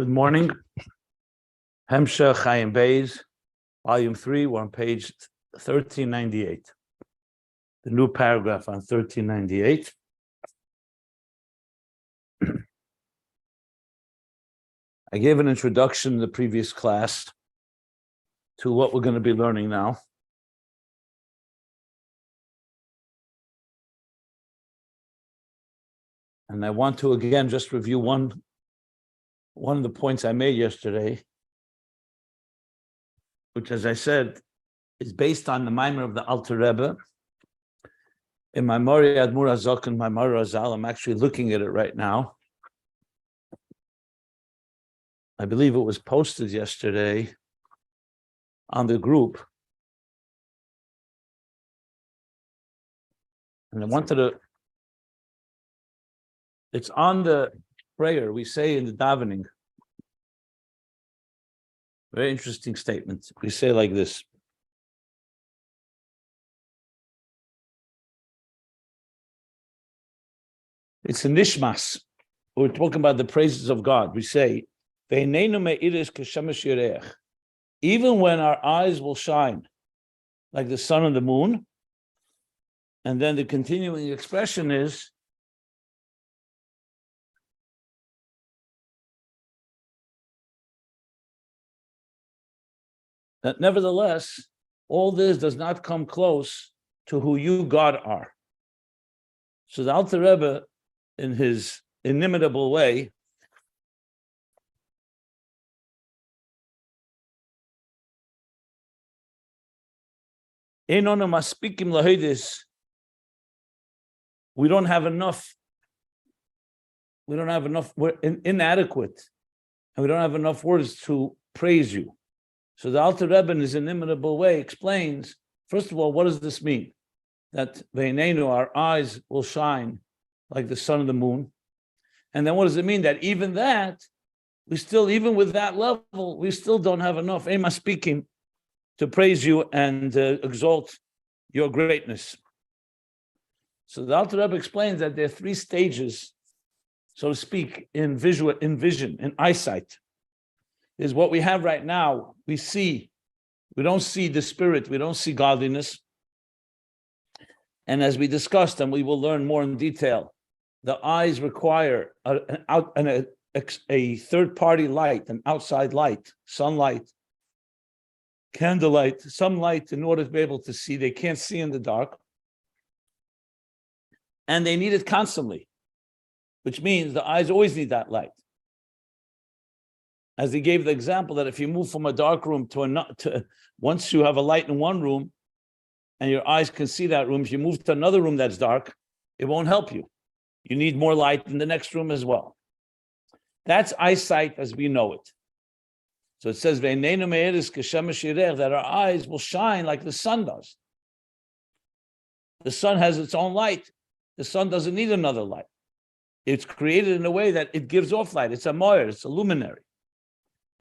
Good morning. Hemshech Ayin Beis, Volume 3, we're on page 1398. The new paragraph on 1398. I gave an introduction in the previous class to what we're going to be learning now. And I want to again just review one of the points I made yesterday, which, as I said, is based on the Maimer of the Alter Rebbe. In my Mori Admur Azok and my Mori Azal, I'm actually looking at it right now. I believe it was posted yesterday on the group. And I wanted to, it's on the prayer we say in the davening. Very interesting statement. We say like this. It's a nishmas. We're talking about the praises of God. We say, even when our eyes will shine like the sun and the moon, and then the continuing expression is, that nevertheless, all this does not come close to who you, God, are. So the Alter Rebbe, in his inimitable way, we don't have enough, we're inadequate, and we don't have enough words to praise you. So the Alter Rebbe, in his inimitable way, explains, first of all, what does this mean? That veinenu, our eyes will shine like the sun and the moon. And then what does it mean? That even that, we still, even with that level, we still don't have enough, Ema speaking, to praise you and exalt your greatness. So the Alter Rebbe explains that there are three stages, so to speak, in vision, in eyesight. Is what we have right now. We don't see the spirit, we don't see godliness. And as we discussed, and we will learn more in detail, the eyes require a third-party light, an outside light, sunlight, candlelight, some light in order to be able to see. They can't see in the dark. And they need it constantly, which means the eyes always need that light. As he gave the example that if you move from a dark room to once you have a light in one room and your eyes can see that room, if you move to another room that's dark, it won't help you. You need more light in the next room as well. That's eyesight as we know it. So it says that our eyes will shine like the sun does. The sun has its own light. The sun doesn't need another light. It's created in a way that it gives off light. It's a moyer, it's a luminary.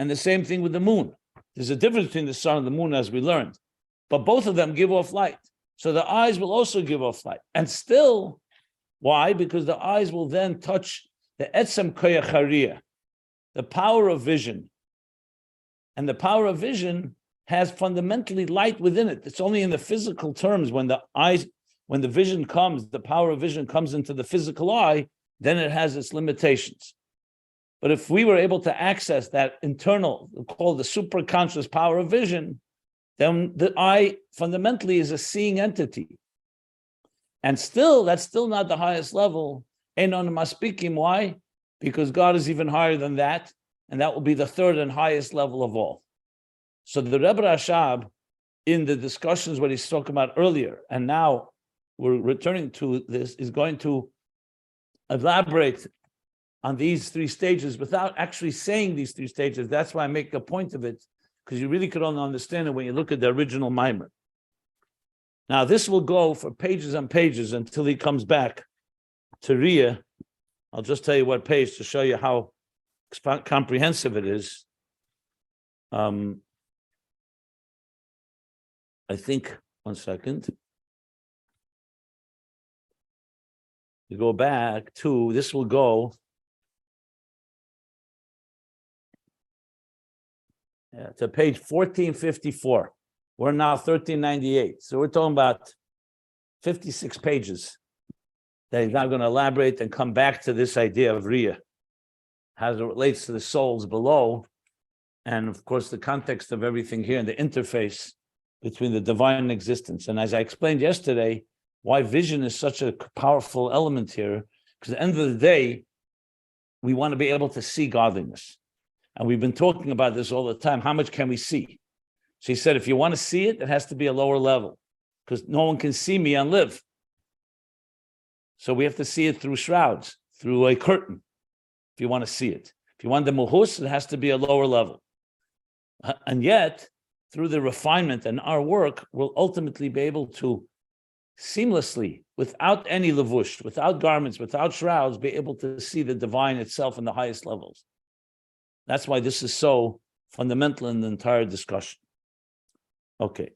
And the same thing with the moon. There's a difference between the sun and the moon, as we learned. But both of them give off light. So the eyes will also give off light. And still, why? Because the eyes will then touch the etzem koyach hariyah, the power of vision. And the power of vision has fundamentally light within it. It's only in the physical terms when the vision comes, the power of vision comes into the physical eye, then it has its limitations. But if we were able to access that internal, called the superconscious power of vision, then the eye fundamentally is a seeing entity. And still, that's still not the highest level. Why? Because God is even higher than that, and that will be the third and highest level of all. So the Rebbe Rashab, in the discussions what he's talking about earlier, and now we're returning to this, is going to elaborate on these three stages without actually saying these three stages. That's why I make a point of it, because you really could only understand it when you look at the original Maimer. Now, this will go for pages and pages until he comes back to Riyah. I'll just tell you what page to show you how comprehensive it is. I think, one second. You go back to, this will go to page 1454. We're now 1398. So we're talking about 56 pages that he's now going to elaborate and come back to this idea of Riyah, how it relates to the souls below, and of course the context of everything here and the interface between the divine existence. And as I explained yesterday, why vision is such a powerful element here, because at the end of the day, we want to be able to see godliness. And we've been talking about this all the time. How much can we see? So he said, if you want to see it, it has to be a lower level, because no one can see me and live. So we have to see it through shrouds, through a curtain, if you want to see it. If you want the muhus, it has to be a lower level. And yet, through the refinement and our work, we'll ultimately be able to seamlessly, without any levush, without garments, without shrouds, be able to see the divine itself in the highest levels. That's why this is so fundamental in the entire discussion. Okay.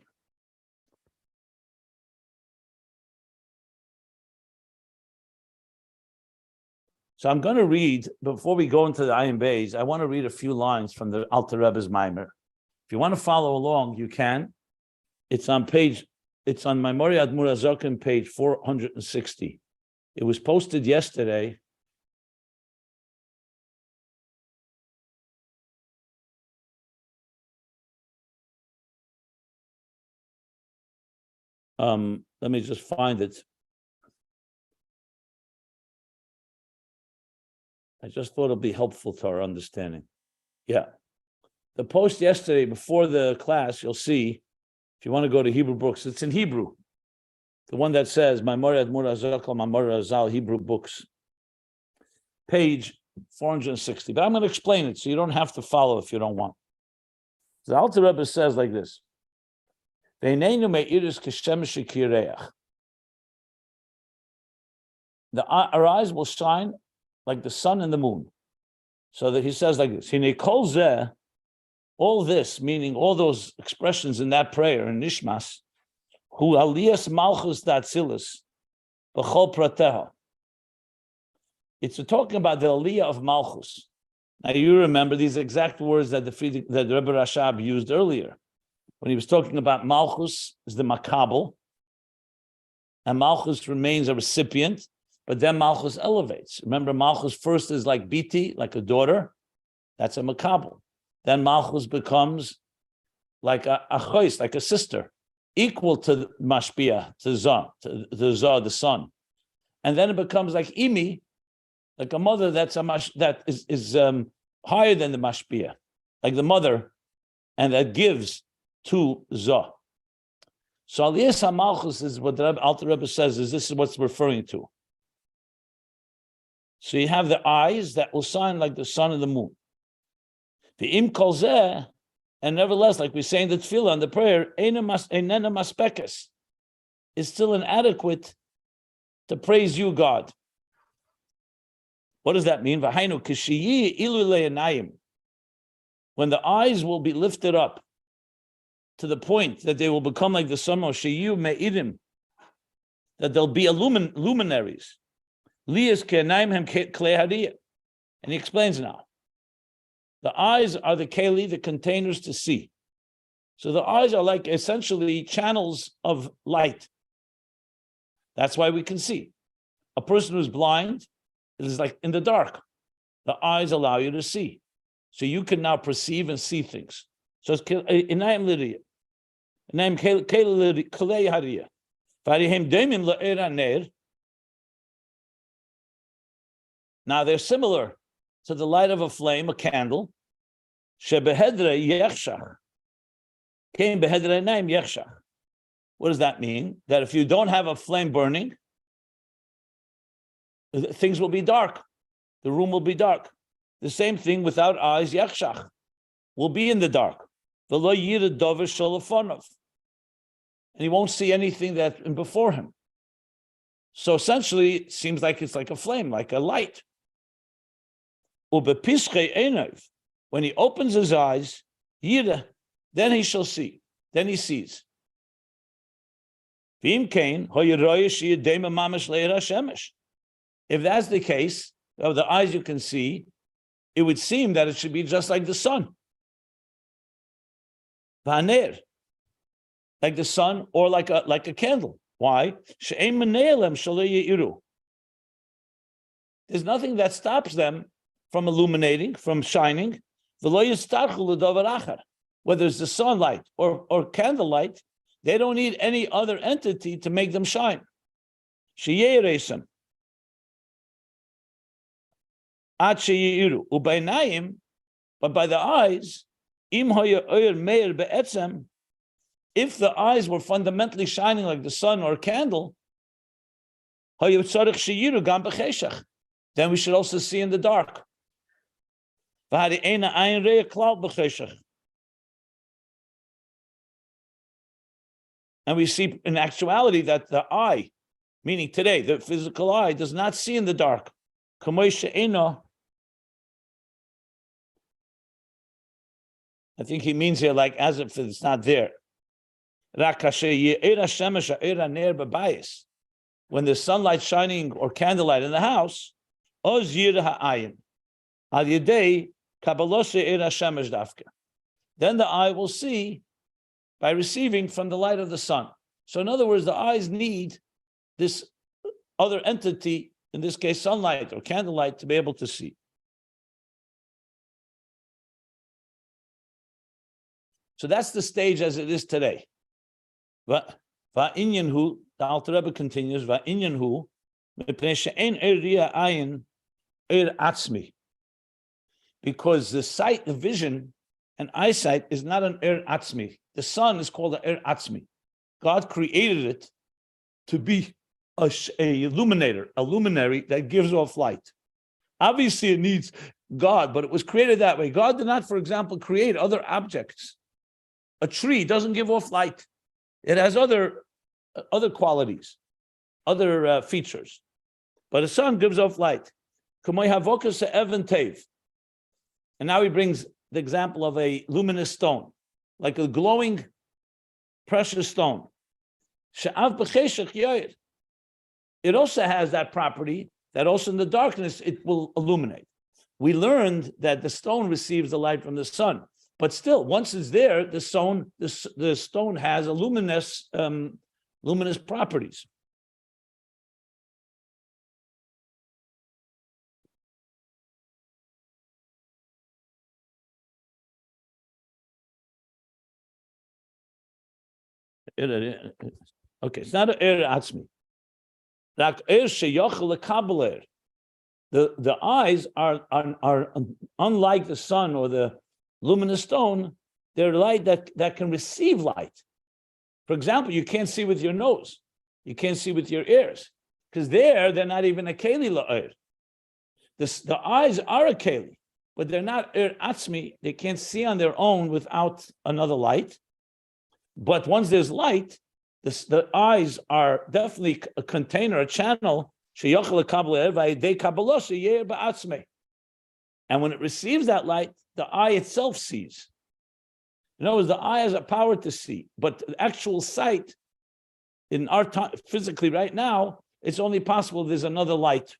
So I'm going to read, before we go into the Ayin Beis, I want to read a few lines from the Alter Rebbe's Maimer. If you want to follow along, you can. It's on Memory Admur Azokim, page 460. It was posted yesterday. Let me just find it. I just thought it'll be helpful to our understanding. Yeah. The post yesterday, before the class, you'll see, if you want to go to Hebrew books, it's in Hebrew. The one that says, Memory Admur Azokim, Memory Azal, Hebrew books. Page 460. But I'm going to explain it, so you don't have to follow if you don't want. The Alter Rebbe says like this. Our eyes will shine like the sun and the moon. So that he says like this, all this, meaning all those expressions in that prayer in Nishmas, hu aliyas malchus datzilis, b'chol prateha. It's talking about the aliyah of malchus. Now you remember these exact words that the Rebbe Rashab used earlier. When he was talking about malchus is the makabel, and malchus remains a recipient, but then malchus elevates. Remember, malchus first is like biti, like a daughter. That's a makabel. Then malchus becomes like a chois, like a sister, equal to mashpia, to Zah, the son. And then it becomes like imi, like a mother that is higher than the mashpia, like the mother, and that gives to Zah. So Aliyas HaMalchus is what the Alter Rebbe says, this is what's referring to. So you have the eyes that will shine like the sun and the moon. The im kol zeh, and nevertheless, like we say in the tefillah and the prayer, einena maspekes, is still inadequate to praise you, God. What does that mean? V'hainu kishiyi ilu le'enayim. When the eyes will be lifted up to the point that they will become like the sun, shiyu me'idim, that they'll be luminaries. Liyas ke'enayim hem klei hadiyah. And he explains now. The eyes are the keli, the containers to see. So the eyes are like essentially channels of light. That's why we can see. A person who's blind is like in the dark. The eyes allow you to see. So you can now perceive and see things. So it's inayim liriyah. Inayim klei hadiyah. V'arihem demin le'er ner. Now they're similar to the light of a flame, a candle. Shebehedre yechshach. Came behedre naim yechshach. What does that mean? That if you don't have a flame burning, things will be dark. The room will be dark. The same thing without eyes, yechshach, will be in the dark. V'lo yira dover shalafonov. And he won't see anything that before him. So essentially, it seems like it's like a flame, like a light. When he opens his eyes, then he shall see. Then he sees. If that's the case, of the eyes you can see, it would seem that it should be just like the sun. V'haner, like the sun or like a candle. Why? She'ein meneilem shelo yeiru. There's nothing that stops them from illuminating, from shining. V'lo yistarchu l'davar achar. Whether it's the sunlight or candlelight, they don't need any other entity to make them shine. Sheyeresem. Ad sheyiru. Ubaynayim, but by the eyes, im hoya oyer meir be'etzem, if the eyes were fundamentally shining like the sun or a candle, hoya tzarich sheyiru gam b'cheshach, then we should also see in the dark. V'hari eina ayin reya klal b'cheshach. And we see in actuality that the eye, meaning today, the physical eye, does not see in the dark. I think he means here like as if it's not there. When there's sunlight shining or candlelight in the house, then the eye will see by receiving from the light of the sun. So in other words, the eyes need this other entity, in this case sunlight or candlelight, to be able to see. So that's the stage as it is today. Va'inyanhu, the Alter Rebbe continues, Va'inyanhu, because the sight, the vision, and eyesight is not an atzmi. The sun is called an atzmi. God created it to be a illuminator, a luminary that gives off light. Obviously, it needs God, but it was created that way. God did not, for example, create other objects. A tree doesn't give off light. It has other qualities, other features. But a sun gives off light. And now he brings the example of a luminous stone, like a glowing, precious stone. It also has that property that also in the darkness it will illuminate. We learned that the stone receives the light from the sun, but still, once it's there, the stone has a luminous properties. Okay, it's not an atzmi. The eyes are unlike the sun or the luminous stone. They're light that can receive light. For example, you can't see with your nose. You can't see with your ears. Because they're not even a keli la'ir. The eyes are a keli, but they're not atzmi. They can't see on their own without another light. But once there's light, the eyes are definitely a container, a channel. And when it receives that light, the eye itself sees. In other words, the eye has a power to see, but the actual sight in our time, physically right now, it's only possible if there's another light.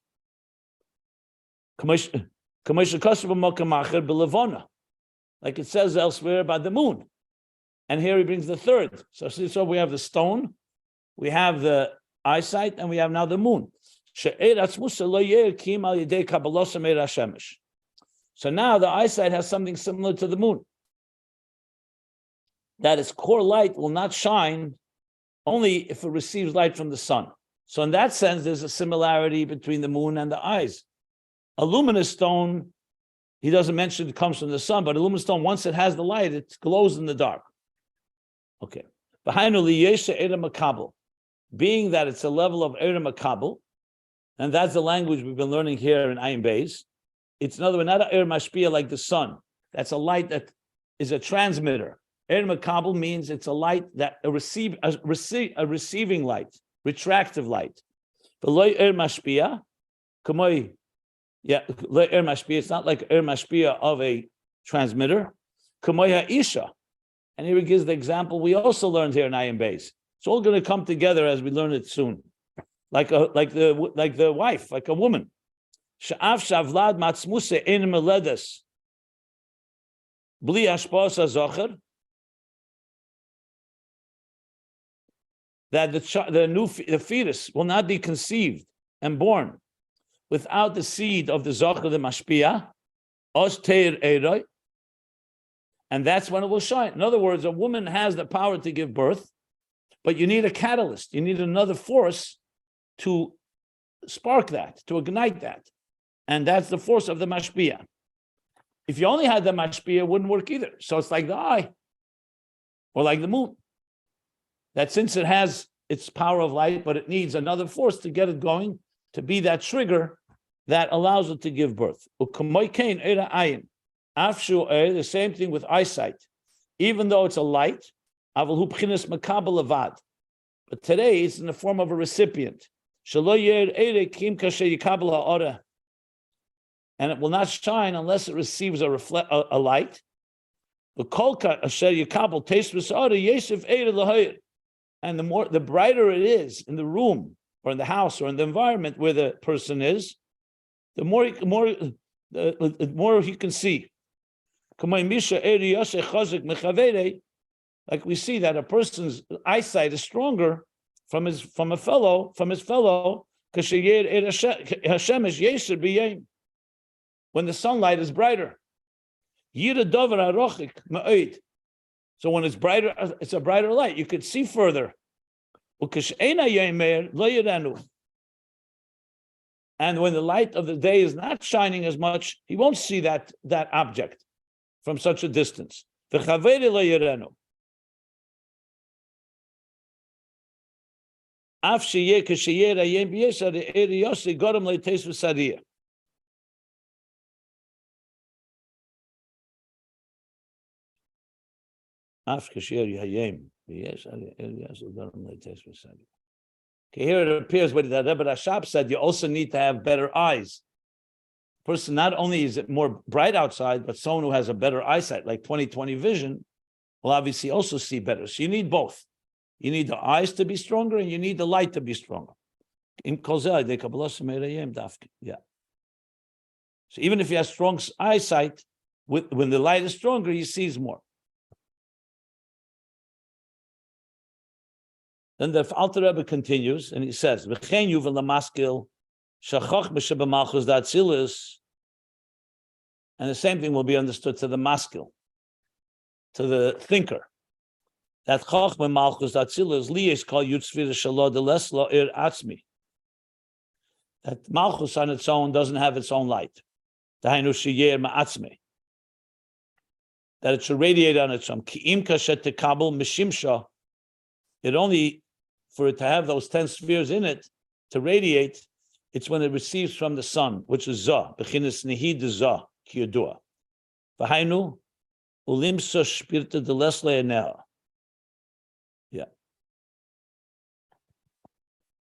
Like it says elsewhere about the moon. And here he brings the third. So we have the stone, we have the eyesight, and we have now the moon. So now the eyesight has something similar to the moon. That its core light will not shine only if it receives light from the sun. So in that sense, there's a similarity between the moon and the eyes. A luminous stone, he doesn't mention it comes from the sun, but a luminous stone, once it has the light, it glows in the dark. Okay. Being that it's a level of Eira Makabel, and that's the language we've been learning here in Ayin Beis. It's another one, not an Eira Mashpia like the sun. That's a light that is a transmitter. Eira Makabel means it's a light that a receiving light, retractive light. But Lo Eira Mashpia, it's not like Eira Mashpia of a transmitter. Kamoy Ha'isha. And here he gives the example we also learned here in Ayin Beis. It's all going to come together as we learn it soon. Like the wife, like a woman. Sha'av shavlad matzmuse ein meledes bli hashpa'as hazocher that the fetus will not be conceived and born without the seed of the Zocher, the Mashpia, Os Teir Eiroi, and that's when it will shine. In other words, a woman has the power to give birth, but you need a catalyst. You need another force to spark that, to ignite that. And that's the force of the Mashpia. If you only had the Mashpia, it wouldn't work either. So it's like the eye or like the moon. That since it has its power of light, but it needs another force to get it going, to be that trigger that allows it to give birth. The same thing with eyesight. Even though it's a light, but today it's in the form of a recipient. And it will not shine unless it receives a light. And the brighter it is in the room or in the house or in the environment where the person is, the more he can see. Like we see that a person's eyesight is stronger from his fellow when the sunlight is brighter. So when it's brighter, it's a brighter light. You could see further. And when the light of the day is not shining as much, he won't see that object from such a distance. Okay, here it appears what the Rebbe Rashab said, you also need to have better eyes. Person, not only is it more bright outside, but someone who has a better eyesight, like 20/20 vision, will obviously also see better. So you need both. You need the eyes to be stronger and you need the light to be stronger. Yeah. So even if he has strong eyesight, when the light is stronger, he sees more. Then the Alter Rebbe continues and he says, and the same thing will be understood to the maskil, to the thinker. That Chochma Malchus Atzilus liyes kol yutzvir shalod leslo atzmi. That Malchus on its own doesn't have its own light. That it should radiate on its own. It only, for it to have those 10 spheres in it, to radiate, it's when it receives from the sun, which is Zah, Bechinis Nihid Zah, Kiyodua. V'hainu, ulimsa shpirta de lesle enea. Yeah.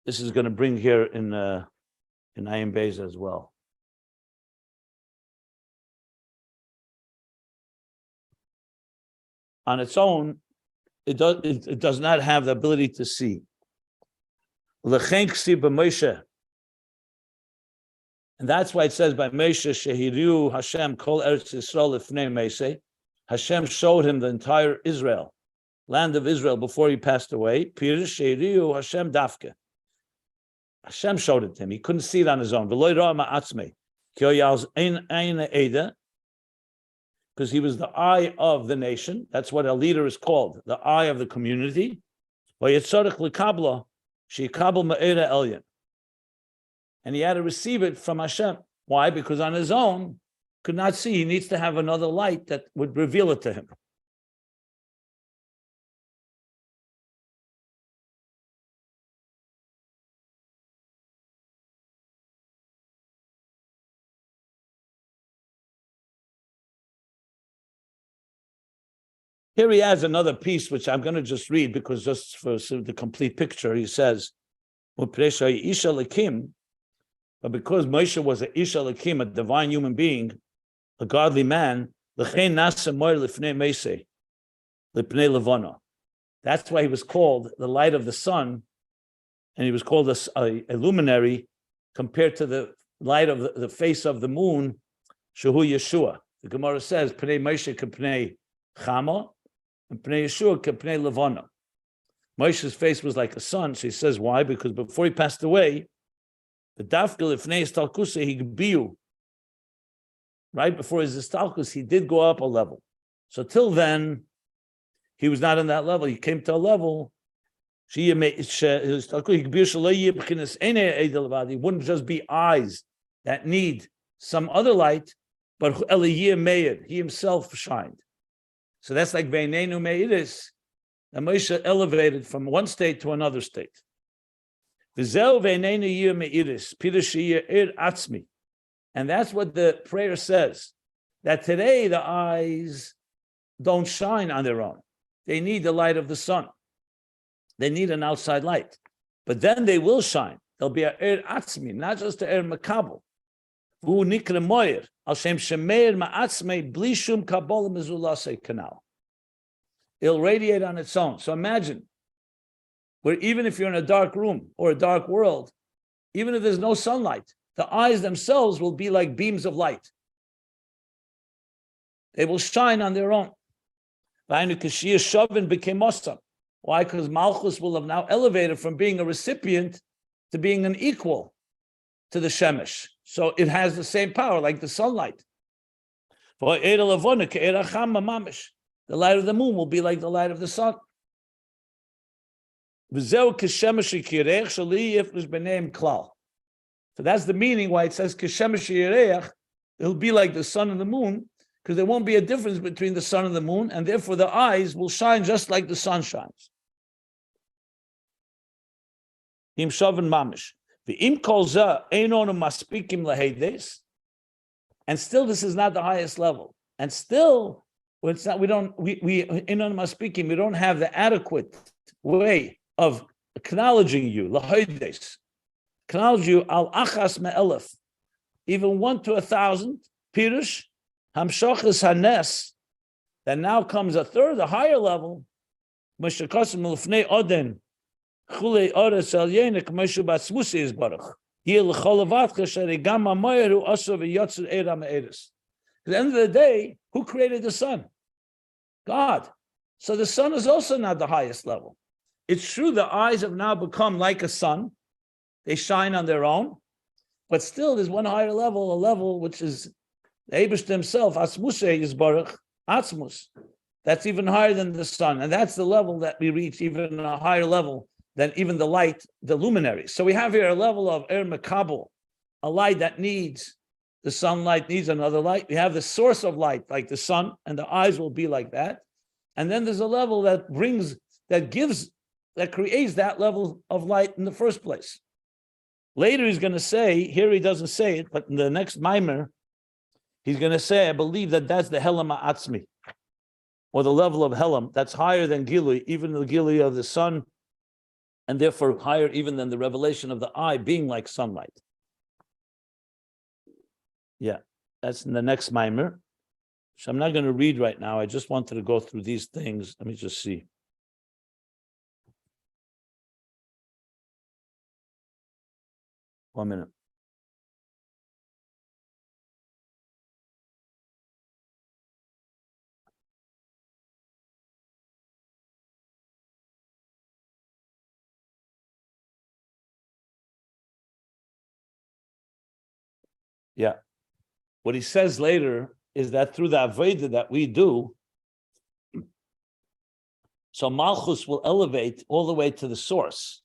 This is going to bring here in Ayin Beis as well. On its own, it does not have the ability to see. And that's why it says by Moshe Shehiriu Hashem Kol Eretz Yisrael Lifnei Moshe. Hashem showed him the entire Israel, land of Israel, before he passed away. Pirish Shehiriu Hashem Dafke. Hashem showed it to him. He couldn't see it on his own. Because he was the eye of the nation. That's what a leader is called, the eye of the community. And he had to receive it from Hashem. Why? Because on his own, could not see. He needs to have another light that would reveal it to him. Here he adds another piece, which I'm going to just read because just for the complete picture, he says, but because Moshe was an Isha Lakim, a divine human being, a godly man, that's why he was called the light of the sun, and he was called a luminary compared to the light of the face of the moon, Shehu Yeshua. The Gemara says, Pnei Moshe k'pnei Chama, and Pnei Yeshua k'pnei Levana. Moshe's face was like a sun. So he says, why? Because before he passed away, the dafkel ifnei istalkusa higbiu. Right before his istalkus, he did go up a level. So till then, he was not on that level. He came to a level. It wouldn't just be eyes that need some other light, but he himself shined. So that's like Veinenu Meiris, that Moshe elevated from one state to another state. And that's what the prayer says, that today the eyes don't shine on their own. They need the light of the sun. They need an outside light. But then they will shine. There'll be a er atzmi, not just a er makabel. Hu nikre moyer, al shem shemeir ma'atzmei bli shum kabol mezulase kanal. It'll radiate on its own. So imagine, where even if you're in a dark room or a dark world, even if there's no sunlight, the eyes themselves will be like beams of light. They will shine on their own. Why? Because Malchus will have now elevated from being a recipient to being an equal to the Shemesh. So it has the same power like the sunlight. The light of the moon will be like the light of the sun. So that's the meaning why it says it'll be like the sun and the moon, because there won't be a difference between the sun and the moon, and therefore the eyes will shine just like the sun shines. And still, this is not the highest level. And still, it's not. We don't have the adequate way of acknowledging you. Acknowledge you al achas me'elef, even 1 to 1,000. Pirush hamshochas hanes. That now comes a third, a higher level. Meshakasim lefnei oden. Chulei ores el yenik meshu batzmusi is baruch. Yil cholavatcha sherigama moyeru oso v'yotzer era me'eres. At the end of the day, who created the sun? God. So the sun is also not the highest level. It's true the eyes have now become like a sun. They shine on their own. But still, there's one higher level, a level which is the Eibishter himself, Asmusei is Baruch, Atzmus. That's even higher than the sun. And that's the level that we reach, even a higher level than even the light, the luminaries. So we have here a level of Er Makabel, a light that needs, the sunlight needs another light. We have the source of light, like the sun, and the eyes will be like that. And then there's a level that creates that level of light in the first place. Later he's going to say, here he doesn't say it, but in the next mimer, he's going to say, I believe that that's the Helam Ha'atzmi, or the level of Helam, that's higher than Gilui, even the Gilui of the sun, and therefore higher even than the revelation of the eye being like sunlight. Yeah, that's in the next mimer. So I'm not going to read right now. I just wanted to go through these things. Let me just see. One minute. Yeah. What he says later is that through the Avodah that we do, so Malchus will elevate all the way to the source,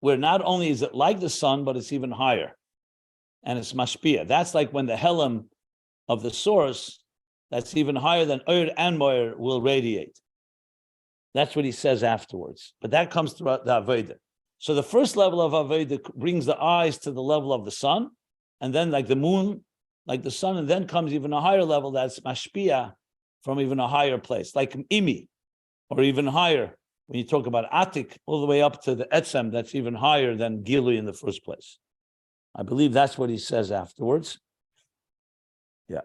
where not only is it like the sun, but it's even higher. And it's mashpia. That's like when the Helam of the source, that's even higher than Ur and Moir, will radiate. That's what he says afterwards. But that comes throughout the Avodah. So the first level of Avodah brings the eyes to the level of the sun, and then like the moon, like the sun, and then comes even a higher level that's mashpia from even a higher place, like Imi, or even higher. When you talk about Atik, all the way up to the Etzem, that's even higher than Gilui in the first place. I believe that's what he says afterwards. Yeah.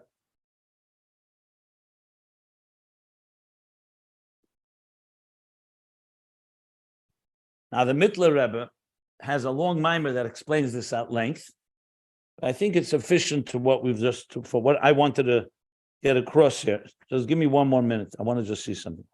Now the Mittler Rebbe has a long mimer that explains this at length. I think it's sufficient to what we've for what I wanted to get across here. Just give me 1 more minute. I want to just see something.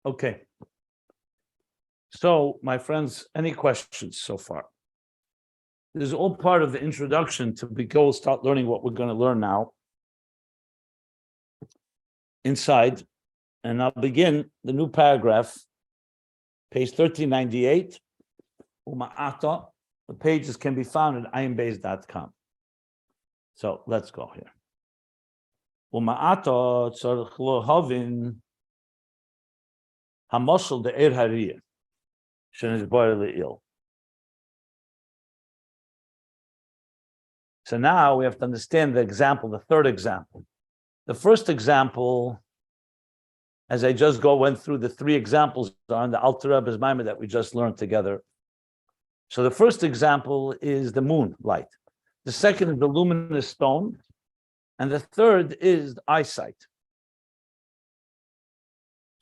Okay. So, my friends, any questions so far? This is all part of the introduction to start learning what we're going to learn now inside. And I'll begin the new paragraph, page 1398. The pages can be found at ayinbeis.com. So let's go here. Uma'ata tzarich lohavin hamashal de'er hariyah shenishbar le'il. So now we have to understand the example, the third example. The first example, as I just went through the three examples on the Alter Rebbe's Maimah that we just learned together. So the first example is the moon light. The second is the luminous stone. And the third is the eyesight.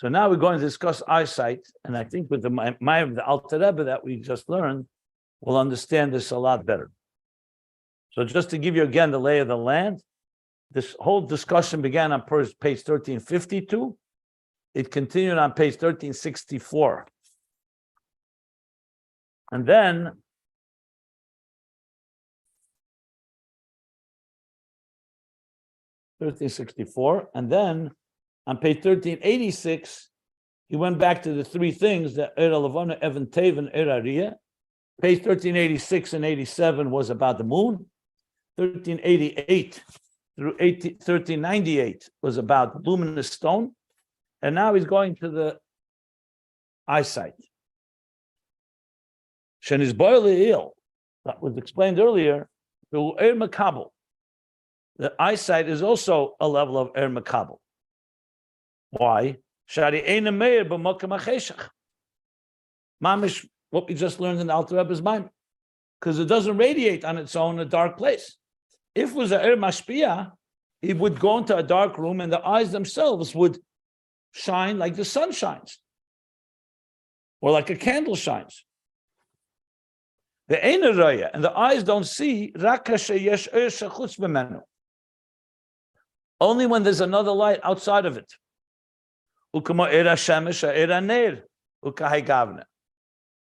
So now we're going to discuss eyesight. And I think with the Maimah of the Alter Rebbe that we just learned, we'll understand this a lot better. So just to give you again the lay of the land, this whole discussion began on page 1352. It continued on page 1364. And then on page 1386, he went back to the three things that Era Levana, Evan Taven, Era Riyah. Page 1386 and 87 was about the moon. 1388 through 1398 was about the luminous stone. And now he's going to the eyesight. Shenis Boyle, that was explained earlier, the eyesight is also a level of Er Makabel. Why? Mamish, what we just learned in the Alter Rebbe's mind, because it doesn't radiate on its own in a dark place. If it was a Er Mashpia, it would go into a dark room and the eyes themselves would shine like the sun shines, or like a candle shines. The Eina Raya, and the eyes don't see, only when there's another light outside of it.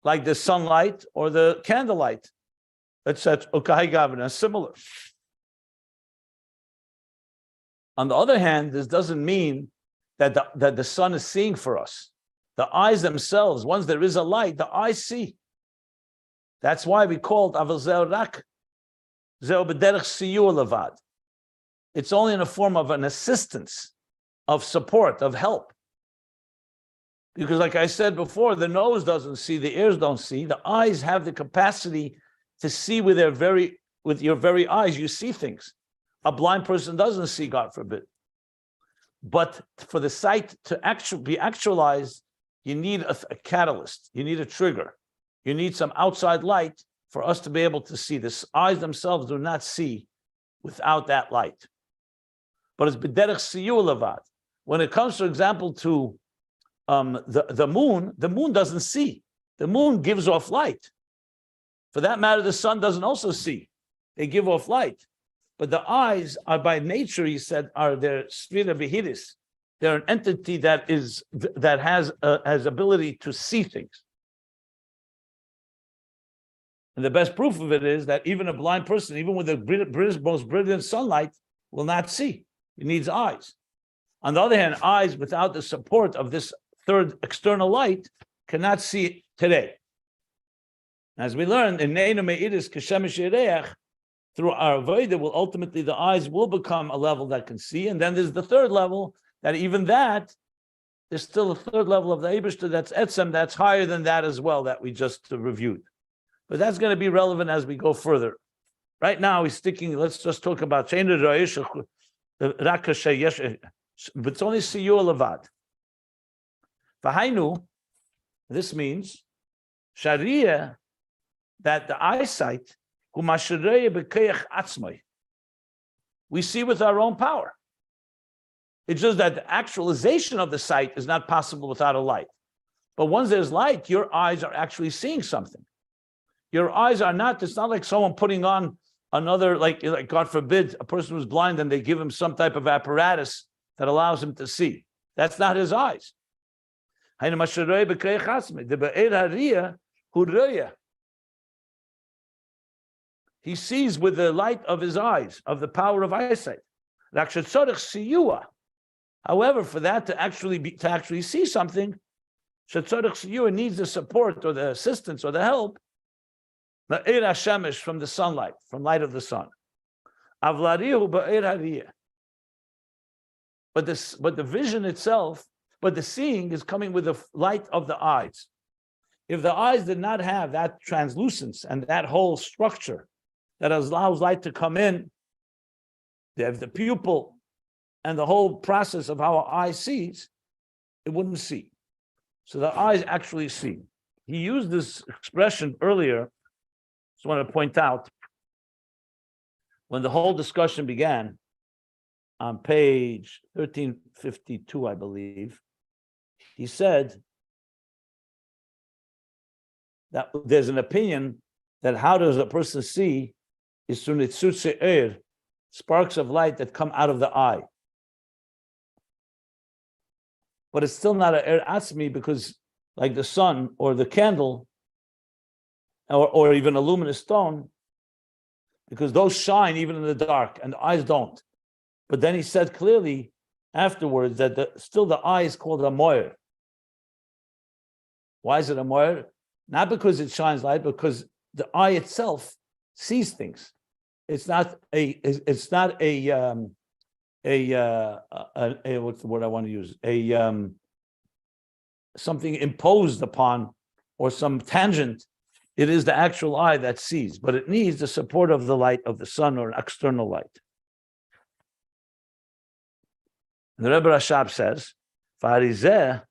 Like the sunlight or the candlelight. It's similar. On the other hand, this doesn't mean that the sun is seeing for us. The eyes themselves, once there is a light, the eyes see. That's why we called Aval Zeh Rak, Zeh B'derech Siyur Levad. It's only in a form of an assistance, of support, of help. Because like I said before, the nose doesn't see, the ears don't see. The eyes have the capacity to see with your very eyes, you see things. A blind person doesn't see, God forbid. But for the sight to be actualized, you need a catalyst, you need a trigger. You need some outside light for us to be able to see. The eyes themselves do not see without that light. But it's b'derech siyur levad. When it comes, for example, to the moon doesn't see. The moon gives off light. For that matter, the sun doesn't also see. They give off light. But the eyes are by nature, he said, are their sphera behidis. They're an entity that has ability to see things. And the best proof of it is that even a blind person, even with the most brilliant sunlight, will not see. He needs eyes. On the other hand, eyes without the support of this third external light cannot see today. As we learned in Ne'enu Me'idis Keshemesh Yereach, through our Veda, ultimately the eyes will become a level that can see. And then there's the third level, that even that, there's still a third level of the Eibishter that's Etzem, that's higher than that as well, that we just reviewed. But that's going to be relevant as we go further. Right now, let's just talk about but it's only Siyur Levad. V'hainu, this means Sharia, that the eyesight, we see with our own power. It's just that the actualization of the sight is not possible without a light. But once there's light, your eyes are actually seeing something. Your eyes are not, it's not like someone putting on another, like God forbid, a person who's blind and they give him some type of apparatus that allows him to see. That's not his eyes. He sees with the light of his eyes, of the power of eyesight. However, for that to actually see something, it needs the support or the assistance or the help from the sunlight, from light of the sun. But the vision itself, but the seeing is coming with the light of the eyes. If the eyes did not have that translucence and that whole structure that allows light to come in, they have the pupil and the whole process of how our eye sees, it wouldn't see. So the eyes actually see. He used this expression earlier. Just want to point out, when the whole discussion began, on page 1352, I believe, he said that there's an opinion that how does a person see is through sparks of light that come out of the eye. But it's still not an atzmi, because like the sun or the candle or even a luminous stone, because those shine even in the dark and the eyes don't. But then he said clearly afterwards that still the eye is called a moir. Why is it a moir? Not because it shines light, because the eye itself sees things. It's not a what's the word I want to use? Something imposed upon or some tangent. It is the actual eye that sees, but it needs the support of the light of the sun or external light. And the Rebbe Rashab says, "Farizeh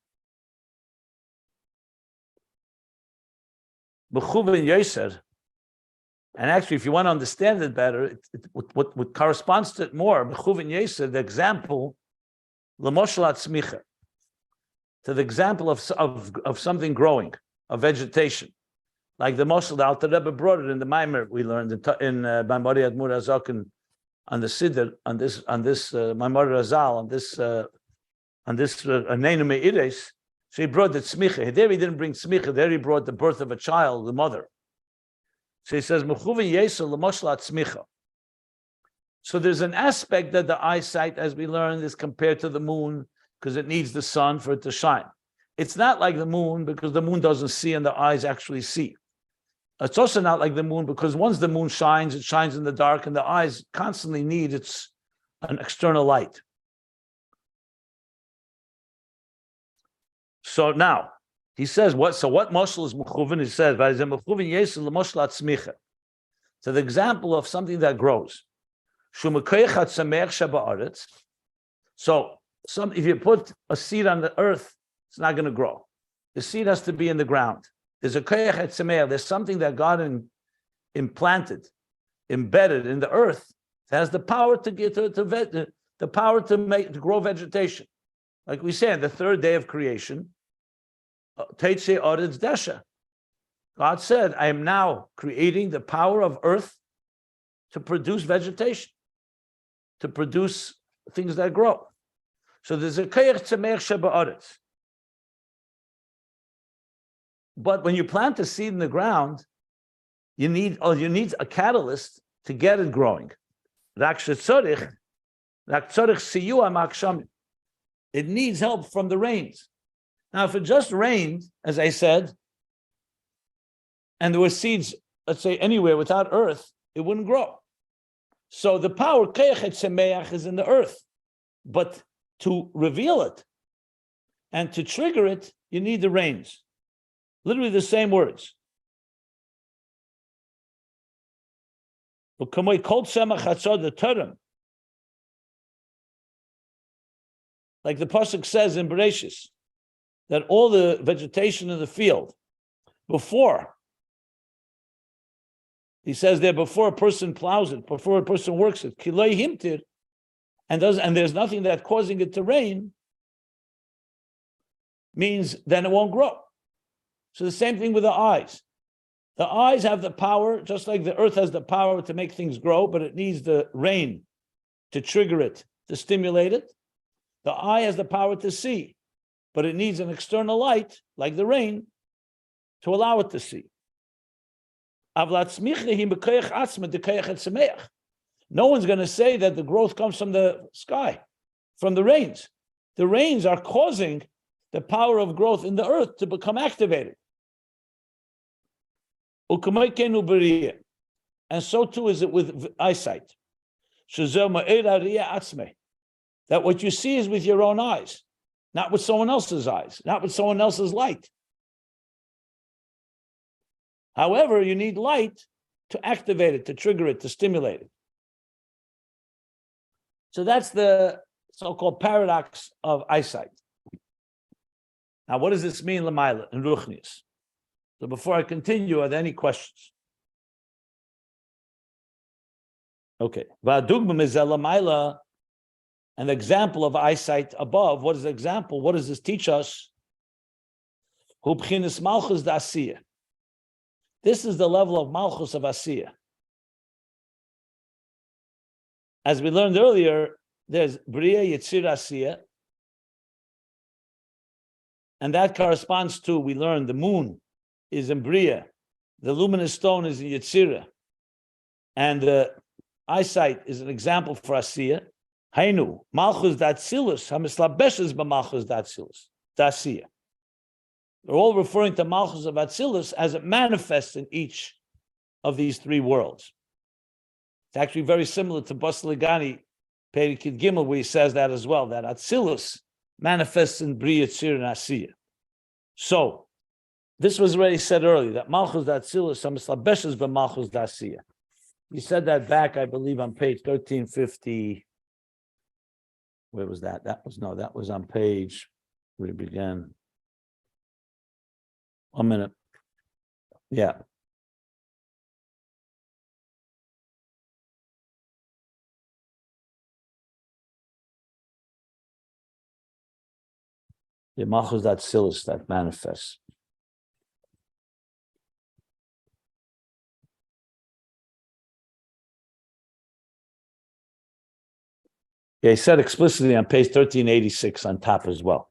b'chuven yoser." And actually, if you want to understand it better, what corresponds to it more, b'chuven yoser, the example, l'moshel atzmicha, to the example of something growing, of vegetation. Like the Moshel, the Alter Rebbe brought it in the Maimer we learned in Maimori Admur Azak on the Siddur, on this Maimori Azal, on this Neinu Me'ires. So he brought the tzmicha. There he didn't bring tzmicha. There he brought the birth of a child, the mother. So he says, Mechuven Yesel l'moshel tzmicha. So there's an aspect that the eyesight, as we learned, is compared to the moon, because it needs the sun for it to shine. It's not like the moon, because the moon doesn't see and the eyes actually see. It's also not like the moon, because once the moon shines, it shines in the dark, and the eyes constantly need an external light. So now, he says, what moshel is mechuven? He says, so the example of something that grows. So if you put a seed on the earth, it's not going to grow. The seed has to be in the ground. There's a koyach etzemeach. There's something that God implanted, embedded in the earth, that has the power to grow vegetation. Like we say, on the third day of creation, Teitze Oretz Desha. God said, I am now creating the power of earth to produce vegetation, to produce things that grow. So there's a koyach etzemeach sheba'aretz. But when you plant a seed in the ground, you need a catalyst to get it growing. It needs help from the rains. Now, if it just rained, as I said, and there were seeds, let's say, anywhere without earth, it wouldn't grow. So the power is in the earth. But to reveal it and to trigger it, you need the rains. Literally the same words. Like the pasuk says in Bereshis, that all the vegetation in the field, before, he says there, before a person plows it, before a person works it, kilei himtir, and there's nothing that causing it to rain, means then it won't grow. So the same thing with the eyes. The eyes have the power, just like the earth has the power to make things grow, but it needs the rain to trigger it, to stimulate it. The eye has the power to see. but it needs an external light, like the rain, to allow it to see. No one's going to say that the growth comes from the sky, from the rains. The rains are causing the power of growth in the earth to become activated. And so too is it with eyesight. That what you see is with your own eyes, not with someone else's eyes, not with someone else's light. However, you need light to activate it, to trigger it, to stimulate it. So that's the so-called paradox of eyesight. Now, what does this mean, Lamaila, in Ruchnius? So before I continue, are there any questions? Okay. An example of eyesight above. What is the example? What does this teach us? This is the level of Malchus of Asiya. As we learned earlier, there's Bria Yetzir Asiya, and that corresponds to, we learned, the moon is in Bria, the luminous stone is in Yetzirah, and the eyesight is an example for Asiya. Hainu, Malchus Datzilus, Hamislabeshes b'Malchus Datzilus, Dasiya. They're all referring to Malchus of Atzilus as it manifests in each of these three worlds. It's actually very similar to Basligani, Perikid Gimel, where he says that as well, that Atzilus manifests in Bria, Tzir, and Asiya. So, this was already said earlier, that Malchus Atzilus, Hamislabeshes b'Malchus Dasiya. He said that back, I believe, on page 1350. Where was that? That was on page, where we began. 1 minute. Yeah. The Malchus Atzilus that manifests. Yeah, he said explicitly on page 1386 on top as well.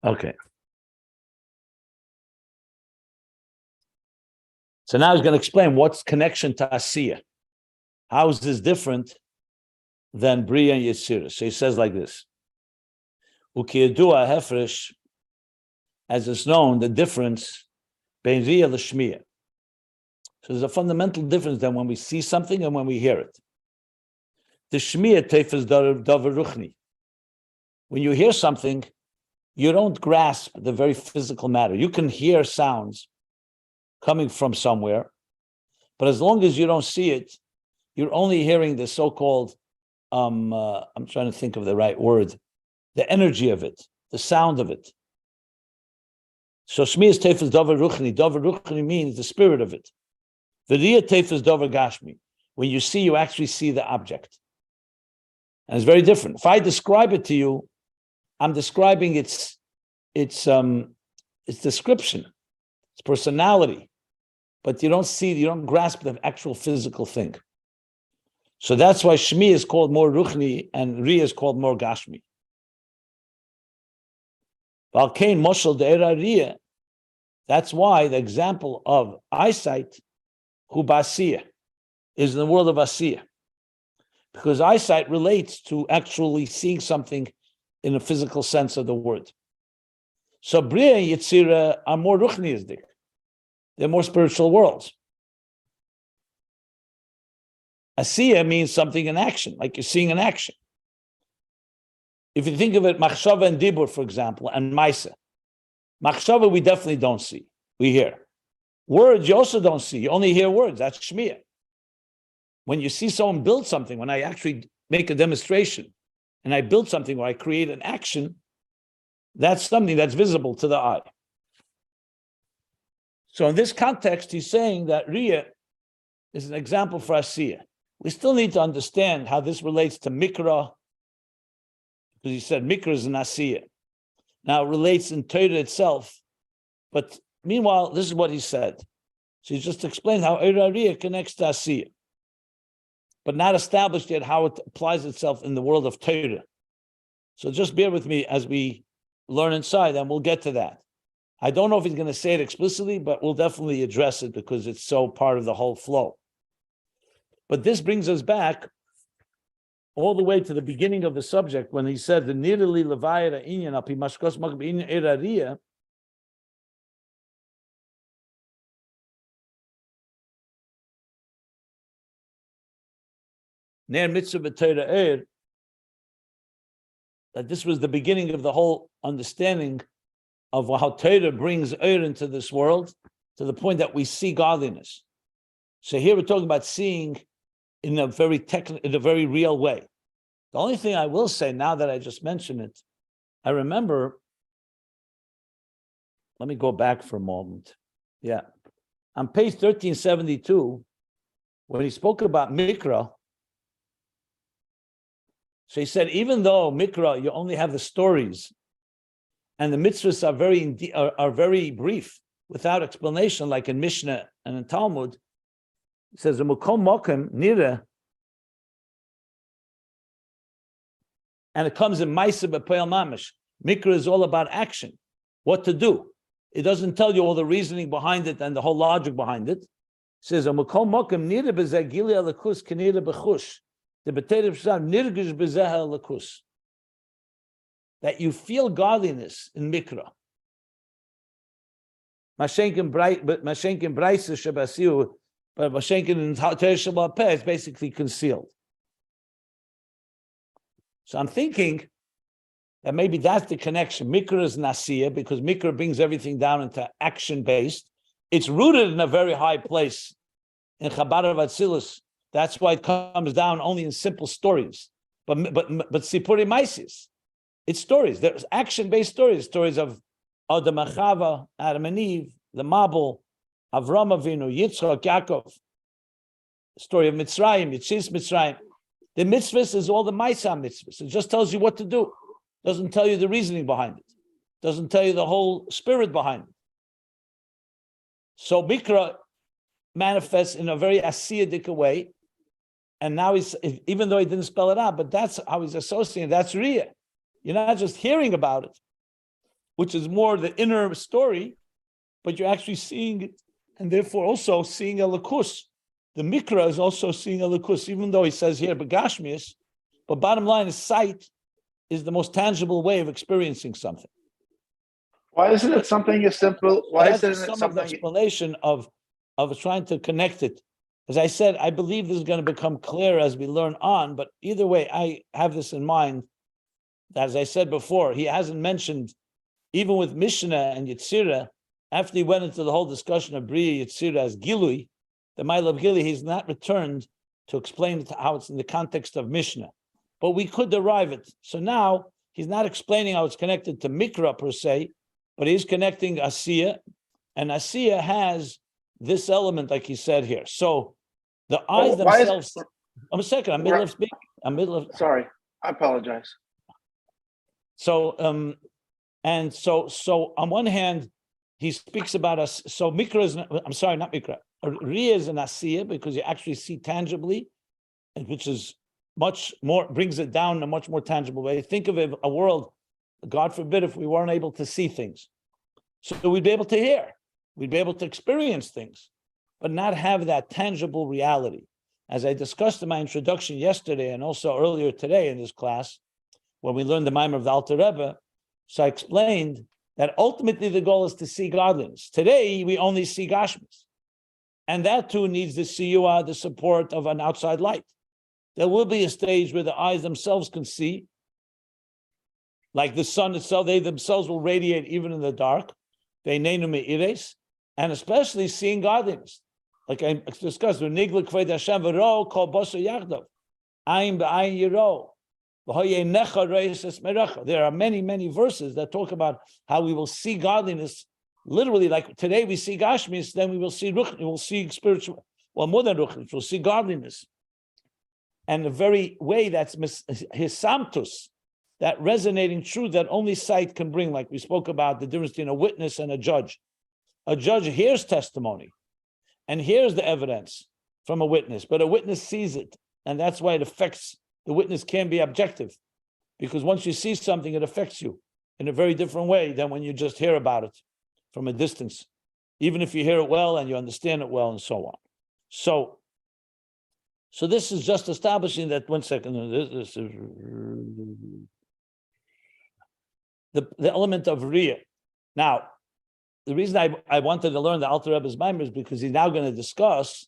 Okay. So now he's going to explain what's connection to Asiya. How is this different than Bria and Yetzirah? So he says like this. Ukiyadua hefresh, as it's known, the difference between Ria and Shmiya. So there's a fundamental difference than when we see something and when we hear it. The Shmiya tefes davar ruchni. When you hear something, you don't grasp the very physical matter. You can hear sounds coming from somewhere, but as long as you don't see it, you're only hearing the so-called, I'm trying to think of the right word, the energy of it, the sound of it. So Shmiya's tefes davar ruchni. Davar ruchni means the spirit of it. V'riya tefes davar gashmi. When you see, you actually see the object. And it's very different. If I describe it to you, I'm describing its description, its personality, but you don't grasp the actual physical thing. So that's why Shmi is called more Ruchni and Ri is called more Gashmi. Valkain Moshel De'era Riya, that's why the example of eyesight, Hu Basiya, is in the world of Asiya. Because eyesight relates to actually seeing something in a physical sense of the word. So Bria and Yetzirah are more Ruchniistic. They're more spiritual worlds. Asiya means something in action, like you're seeing an action. If you think of it, Machshava and Dibur, for example, and Maisa. Machshava we definitely don't see, we hear. Words you also don't see, you only hear words, that's Shmiya. When you see someone build something, when I actually make a demonstration and I build something or I create an action, that's something that's visible to the eye. So in this context, he's saying that Riya is an example for Asiya. We still need to understand how this relates to Mikra, because he said Mikra is an Asiya. Now it relates in Torah itself, but meanwhile, this is what he said. So he just explained how Riya connects to Asiya, but not established yet how it applies itself in the world of Torah. So just bear with me as we learn inside, and we'll get to that. I don't know if he's going to say it explicitly, but we'll definitely address it because it's so part of the whole flow. But this brings us back all the way to the beginning of the subject when he said the nirali levayra inyan api mashkos magb inyan eraria. Ner mitzvah b'teira er, that this was the beginning of the whole understanding of how Torah brings er into this world to the point that we see godliness. So here we're talking about seeing in a very in a very real way. The only thing I will say now that I just mentioned it, I remember, let me go back for a moment. Yeah. On page 1372, when he spoke about Mikra, so he said, even though Mikra, you only have the stories, and the mitzvahs are very brief, without explanation, like in Mishnah and in Talmud, he says, "Mukom mokem nira," and it comes in Ma'aseh b'Poel Mamish. Mikra is all about action, what to do. It doesn't tell you all the reasoning behind it and the whole logic behind it. It says, "Mukom mokem nira b'zagili alakus kenira b'chush." The b'teirav sham nirgish b'zeh alakus. That you feel godliness in Mikra. Mashenkin Braisa Shabasiu, but Mashenkin in Torah Shabbat Peh is basically concealed. So I'm thinking that maybe that's the connection. Mikra is Nasiya, because Mikra brings everything down into action-based. It's rooted in a very high place in Chabad of Atzilus. That's why it comes down only in simple stories. But Sipuri Maisis. It's stories. There's action-based stories of Adam and Chava, Adam and Eve, the Mabul, Avram Avinu, Yitzchak, Yaakov, the story of Mitzrayim, Yitzis Mitzrayim. The mitzvahs is all the Maisa mitzvahs. It just tells you what to do. It doesn't tell you the reasoning behind it. It doesn't tell you the whole spirit behind it. So Mikra manifests in a very Asiyadic way. And now even though he didn't spell it out, but that's how he's associating. That's Riyah. You're not just hearing about it, which is more the inner story, but you're actually seeing it, and therefore also seeing a lakus. The Mikra is also seeing a lakus, even though he says here begashmius, but bottom line is sight is the most tangible way of experiencing something. Why isn't it something as simple? Why isn't it some something? of the explanation of trying to connect it? As I said, I believe this is going to become clear as we learn on, but either way, I have this in mind. As I said before, he hasn't mentioned, even with Mishnah and Yetzirah, after he went into the whole discussion of Bria Yetzirah as Gilui, the Ma'il of Gilui, he's not returned to explain how it's in the context of Mishnah. But we could derive it. So now, he's not explaining how it's connected to Mikra per se, but he's connecting Asiya, and Asiya has this element, like he said here. So the eyes themselves... I'm a middle of speaking. Sorry, I apologize. So, so on one hand, he speaks about us. So Mikra is, I'm sorry, not Mikra. Riyah is an Asiya because you actually see tangibly, which is much more, brings it down in a much more tangible way. Think of it, a world, God forbid, if we weren't able to see things. So we'd be able to hear, we'd be able to experience things, but not have that tangible reality. As I discussed in my introduction yesterday and also earlier today in this class, when we learned the Maimer of the Alter Rebbe, so I explained that ultimately the goal is to see godliness. Today, we only see Gashmis. And that too needs the siyua, the support of an outside light. There will be a stage where the eyes themselves can see, like the sun itself, they themselves will radiate even in the dark. They neinu me'ires, and especially seeing godliness. Like I discussed, Nigla Kved Hashem v'ro kol boso yachdav, ayin b'ayin yiro. There are many, many verses that talk about how we will see godliness. Literally, like today we see Gashmis, then we will see Ruch, we will see spiritual, well, more than Ruch, we'll see godliness. And the very way that's Hisamtus, that resonating truth that only sight can bring, like we spoke about the difference between a witness and a judge. A judge hears testimony and hears the evidence from a witness, but a witness sees it, and that's why it affects. The witness can't be objective, because once you see something, it affects you. in a very different way than when you just hear about it from a distance, even if you hear it well and you understand it well and so on. So this is just establishing that, one second, this is the element of Riyah. Now, the reason I wanted to learn the Alter Rebbe's Maimer is because he's now going to discuss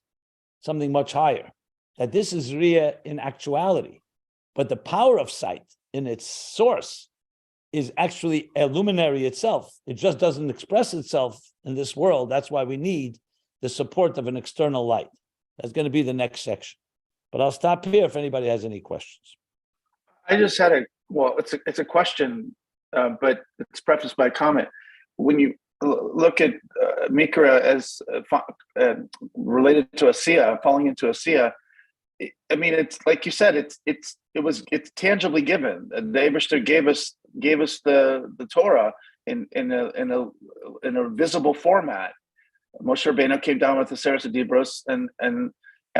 something much higher, that this is Riyah in actuality, but the power of sight in its source is actually a luminary itself. It just doesn't express itself in this world. That's why we need the support of an external light. That's going to be the next section. But I'll stop here if anybody has any questions. I just had it's a question, but it's prefaced by a comment. When you look at Mikra as related to Asiya, falling into Asiya, I mean, it's like you said, it's tangibly given. The Eibishter gave us the Torah in a visible format. Moshe Rabbeinu came down with the Seres Dibros, and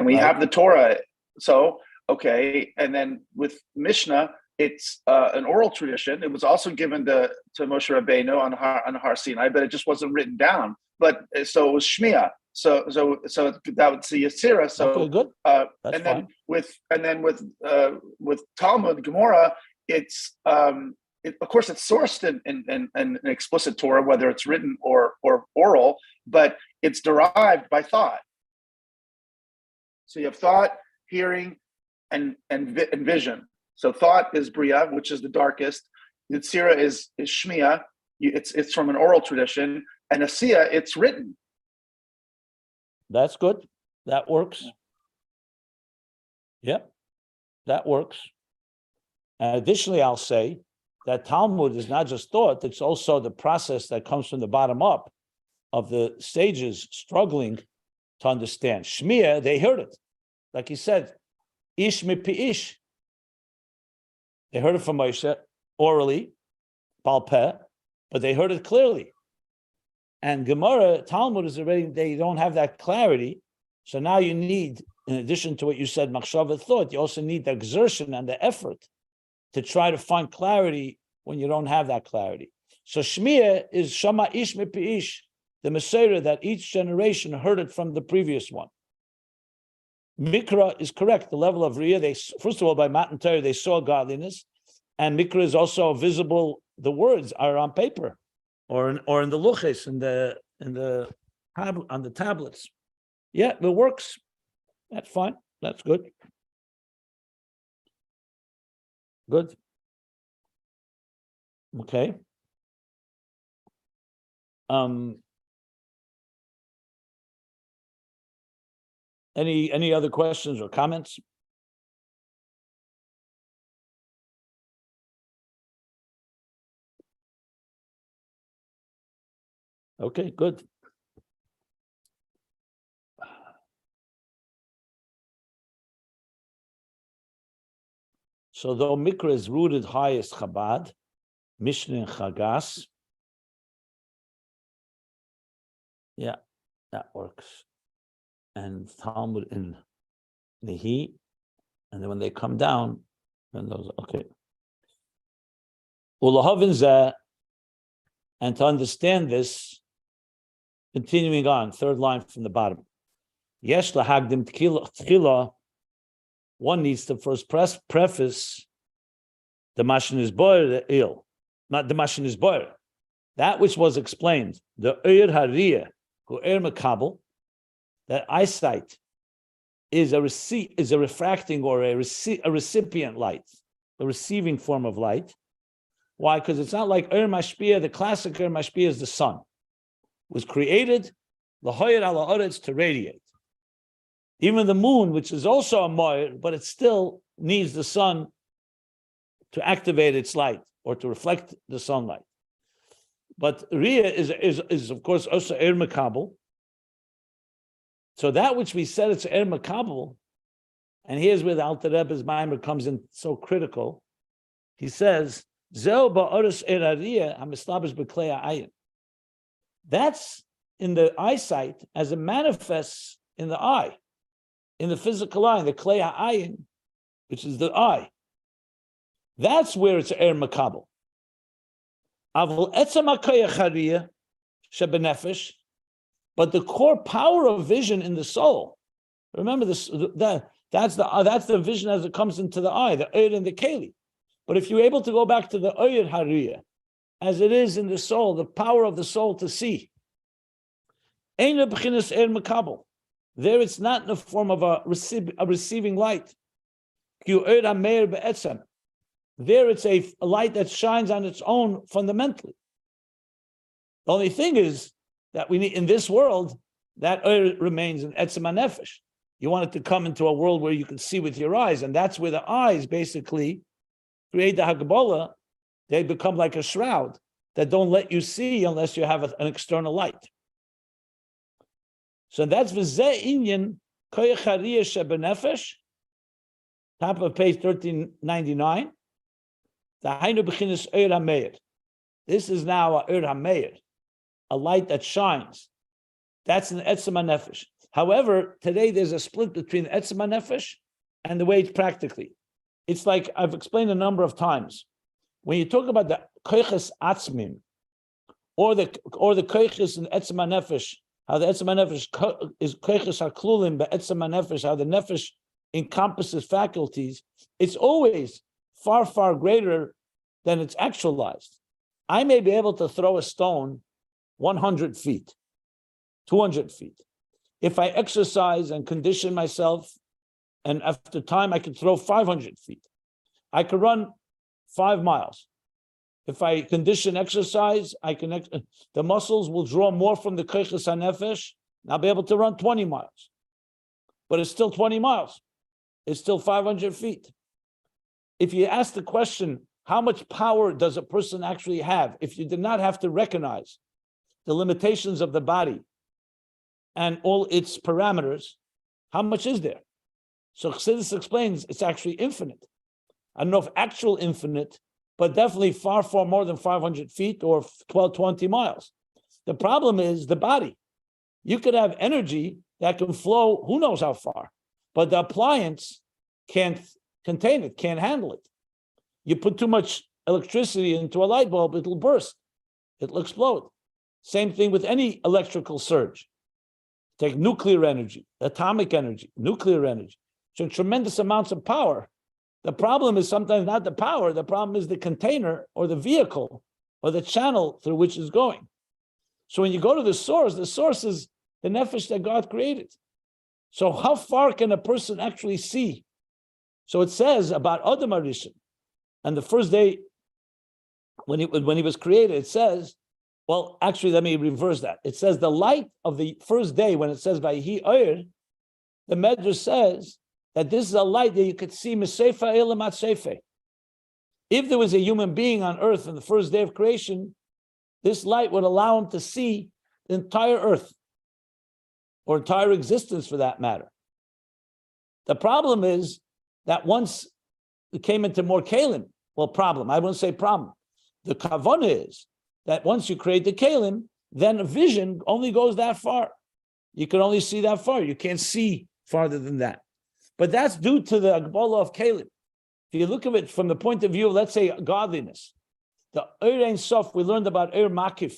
we have the Torah. So okay, and then with Mishnah, it's an oral tradition. It was also given to Moshe Rabbeinu on Har Sinai, but it just wasn't written down. But so it was Shmiya. So that would see Yisira. So okay, good. That's fine. With Talmud Gemara, it's of course it's sourced in an explicit Torah, whether it's written or oral, but it's derived by thought. So you have thought, hearing, and vision. So thought is Bria, which is the darkest. Yitzira is Shmiya. It's from an oral tradition, and Asiya, it's written. That's good. That works. Yep, that works. Additionally, I'll say that Talmud is not just thought, it's also the process that comes from the bottom up of the sages struggling to understand. Shmiya, they heard it. Like he said, ish mipi ish. They heard it from Moshe orally, Baal Peh, but they heard it clearly. And Gemara, Talmud is already, they don't have that clarity. So now you need, in addition to what you said, machshava thought, you also need the exertion and the effort to try to find clarity when you don't have that clarity. So Shmiya is Shama Ish Mipi Ish, the Messiah that each generation heard it from the previous one. Mikra is correct. The level of Riyah, they first of all, by Matan Torah, they saw godliness, and Mikra is also visible. The words are on paper, or in the luches, on the tablets. Yeah, it works. That's fine. That's good. Good. Okay. Any other questions or comments? Okay, good. So though Mikra is rooted highest Chabad, Mishnah and Chagas, yeah, that works. And Talmud in Nehi, and then when they come down, then those, okay. Ulahavin zeh, and to understand this, continuing on, third line from the bottom. Yesh lahagdim tchila, one needs to first preface the Mashin is boyer, the il, not the Mashin is boyer. That which was explained, the Eir Hariyah, who Eir Makabel, that eyesight is a refracting or a recipient light, a receiving form of light. Why? Because it's not like Eir Mashpia, the classic Eir Mashpia is the sun. It was created, l'hoyer ala oretz, to radiate. Even the moon, which is also a moyer, but it still needs the sun to activate its light or to reflect the sunlight. But Riyah is of course also Eir Makabel. So that which we said it's Eir Makabel, and here's where the Alter Rebbe's Maimer comes in so critical. He says, Zeo ba'oros Eir Hariyah hamistabish b'klei ha'ayin. That's in the eyesight as it manifests in the eye, in the physical eye, in the klei ha'ayin, which is the eye. That's where it's Eir Makabel. Aval etzem hakoyach hariyah shebenefesh, but the core power of vision in the soul. Remember this. That's the vision as it comes into the eye, the oir and the keli. But if you're able to go back to the oir hariyah, as it is in the soul, the power of the soul to see. Ein b'chinas er makabel. There it's not in the form of a receiving light. There it's a light that shines on its own fundamentally. The only thing is that we need in this world, that remains in etzem hanefesh. You want it to come into a world where you can see with your eyes, and that's where the eyes basically create the Hagbola. They become like a shroud that don't let you see unless you have an external light. So that's v'zeh inyan koyach hariyah shebenefesh. Top of page 1399. The hainu b'chinas oir hameir. This is now a oir hameir, a light that shines. That's an etzem hanefesh. However, today there's a split between etzem hanefesh and the way it's practically. It's like I've explained a number of times. When you talk about the koiches atzmim, or the koiches in etzem hanefesh, how the etzem hanefesh is koiches haklulim be'etzem hanefesh, how the nefesh encompasses faculties, it's always far, far greater than it's actualized. I may be able to throw a stone 100 feet, 200 feet. If I exercise and condition myself, and after time I can throw 500 feet. I can run 5 miles. If I condition exercise, the muscles will draw more from the koiches hanefesh, and I'll be able to run 20 miles. But it's still 20 miles. It's still 500 feet. If you ask the question, how much power does a person actually have if you did not have to recognize the limitations of the body and all its parameters, how much is there? So Chassidus explains it's actually infinite. I don't know if actual infinite, but definitely far, far more than 500 feet or 20 miles. The problem is the body. You could have energy that can flow who knows how far, but the appliance can't contain it, can't handle it. You put too much electricity into a light bulb, it'll burst, it'll explode. Same thing with any electrical surge. Take nuclear energy, atomic energy, nuclear energy. So tremendous amounts of power. The problem is sometimes not the power, the problem is the container or the vehicle or the channel through which it's going. So when you go to the source is the nefesh that God created. So how far can a person actually see? So it says about Adam HaRishon, and the first day when he was created, it says, well, actually, let me reverse that. It says the light of the first day, when it says Vayihi Oyer, the Medrash says that this is a light that you could see Mesefa Elam at Sefe. If there was a human being on earth on the first day of creation, this light would allow him to see the entire earth, or entire existence for that matter. The problem is that once it came into more kalim, well, problem, I wouldn't say problem. The kavanah is that once you create the kalim, then vision only goes that far. You can only see that far. You can't see farther than that. But that's due to the agbola of kalim. If you look at it from the point of view of, let's say, godliness, the Eir Ein Sof, we learned about Eir Makif,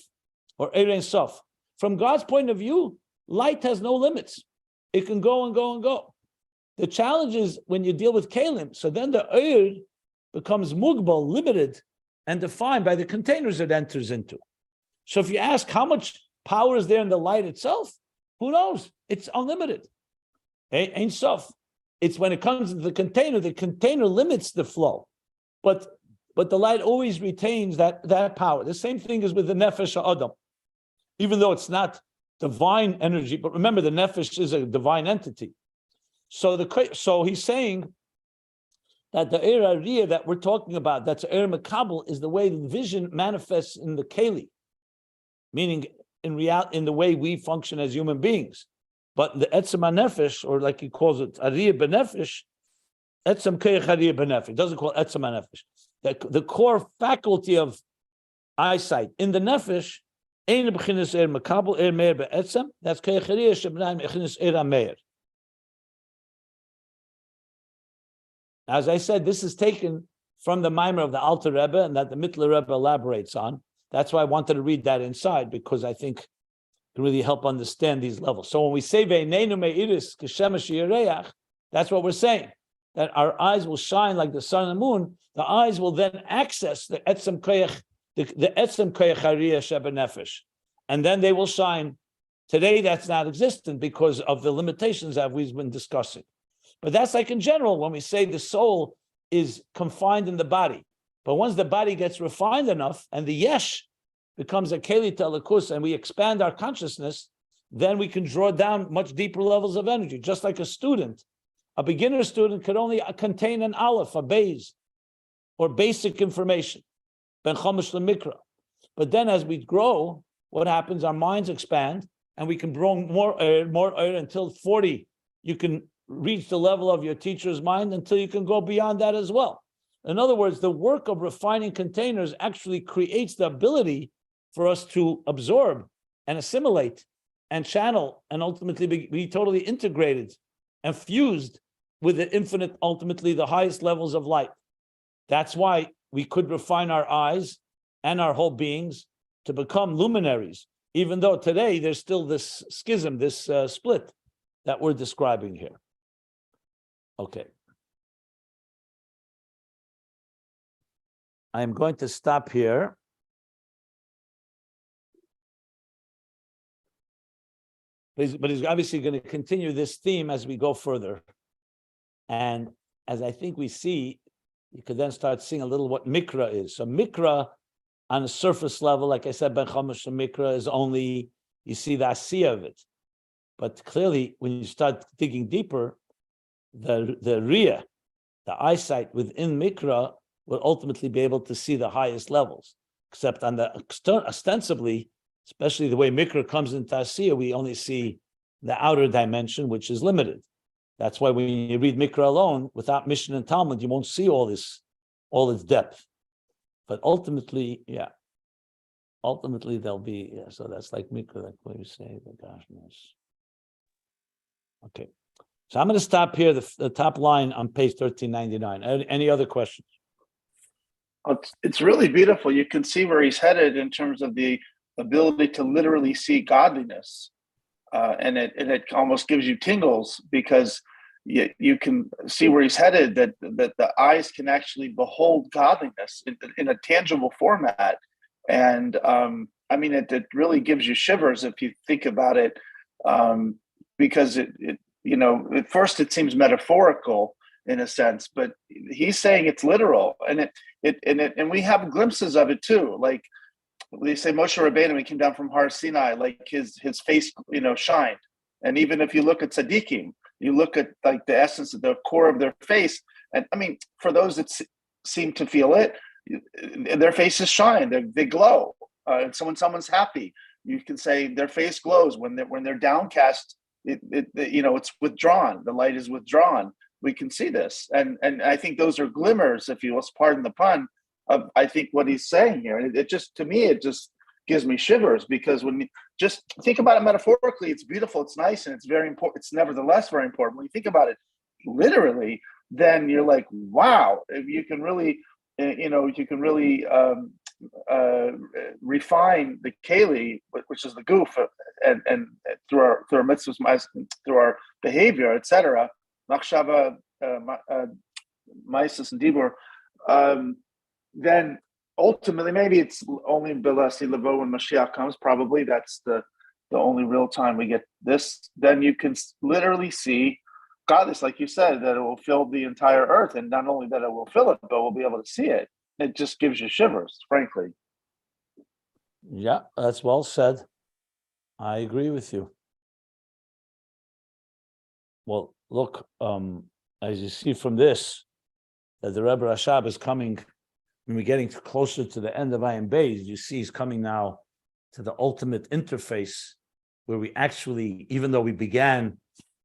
or Eir Ein Sof. From God's point of view, light has no limits. It can go and go and go. The challenge is when you deal with kalim, so then the Eir becomes mugbal, limited, and defined by the containers it enters into. So if you ask how much power is there in the light itself, who knows? It's unlimited. Ein Sof. It's when it comes into the container limits the flow. But the light always retains that power. The same thing is with the nefesh ha'adam. Even though it's not divine energy, but remember the nefesh is a divine entity. So he's saying that the Eir Hariyah that we're talking about, that's Eir Makabel, is the way the vision manifests in the Keli, meaning in the way we function as human beings. But the Etzem HaNefesh, or like he calls it, Hariyah B'Nefesh, Etzem Koyach Hariyah B'Nefesh, doesn't call it Etzem HaNefesh. The core faculty of eyesight in the Nefesh, Ein B'chinas Eir Makabel, Eir Meir B'Etzem, that's Koyach Hariyah Sheb'nai B'chinas Eir HaMeir. As I said, this is taken from the Maimer of the Alter Rebbe, and that the Mittler Rebbe elaborates on. That's why I wanted to read that inside, because I think it can really help understand these levels. So when we say Ve'einenu me'iris k'shemesh yireach, that's what we're saying, that our eyes will shine like the sun and the moon. The eyes will then access the etzem koyach, the etzem koyach hariyah shebenefesh, and then they will shine. Today, that's not existent because of the limitations that we've been discussing. But that's like in general, when we say the soul is confined in the body. But once the body gets refined enough and the yesh becomes a keli telekus and we expand our consciousness, then we can draw down much deeper levels of energy. Just like a student, a beginner student could only contain an aleph, a beis, or basic information, ben chomesh lemikra. But then as we grow, what happens? Our minds expand and we can bring more until 40. You can reach the level of your teacher's mind until you can go beyond that as well. In other words, the work of refining containers actually creates the ability for us to absorb and assimilate and channel and ultimately be totally integrated and fused with the infinite, ultimately the highest levels of light. That's why we could refine our eyes and our whole beings to become luminaries, even though today there's still this schism, this split that we're describing here. Okay. I am going to stop here. But he's obviously going to continue this theme as we go further. And as I think we see, you could then start seeing a little what mikra is. So mikra, on a surface level, like I said, ben chomesh mikra is only, you see the asiyah of it. But clearly, when you start digging deeper, the riyah, the eyesight within mikra, will ultimately be able to see the highest levels. Except on the ostensibly, especially the way mikra comes into asiyah, we only see the outer dimension, which is limited. That's why when you read mikra alone, without Mishnah and Talmud, you won't see all its depth. But ultimately, there'll be, so that's like mikra, like what you say, the gashness. Okay. So I'm going to stop here, the top line on page 1399. Any other questions? It's really beautiful. You can see where he's headed in terms of the ability to literally see godliness. And it almost gives you tingles because you can see where he's headed, that the eyes can actually behold godliness in a tangible format. And I mean, it really gives you shivers if you think about it, because it at first it seems metaphorical in a sense, but he's saying it's literal, and we have glimpses of it too. Like they say, Moshe Rabbeinu, when he came down from Har Sinai, like his face, shined. And even if you look at tzaddikim, you look at like the essence of the core of their face, and I mean, for those that seem to feel it, their faces shine, they glow. And so when someone's happy, you can say their face glows. When they're downcast, it's withdrawn. The light is withdrawn. We can see this, and I think those are glimmers, if you will, pardon the pun, of I think what he's saying here. It just, to me, it just gives me shivers, because when you just think about it metaphorically, it's beautiful, it's nice, and it's very important. It's nevertheless very important. When you think about it literally, then you're like, wow, if you can really, refine the keli, which is the goof, and through our mitzvahs, through our behavior, etc. Machshava, Maisis, and Dibur. Then ultimately, maybe it's only Belasi Levo when Mashiach comes. Probably that's the only real time we get this. Then you can literally see godliness, like you said, that it will fill the entire earth, and not only that it will fill it, but we'll be able to see it. It just gives you shivers, frankly. Yeah, that's well said. I agree with you. Well, look, as you see from this, that the Rebbe Rashab is coming, when we're getting closer to the end of Ayin Beis, you see he's coming now to the ultimate interface, where we actually, even though we began